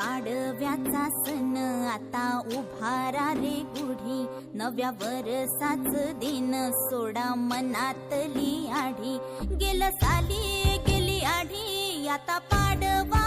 पाडव्याचा सण आता उभारा रे गुढी, नव्या वरसाच दिन सोडा मनातली आढी. गेलं साली गेली आढी, आता पाडवा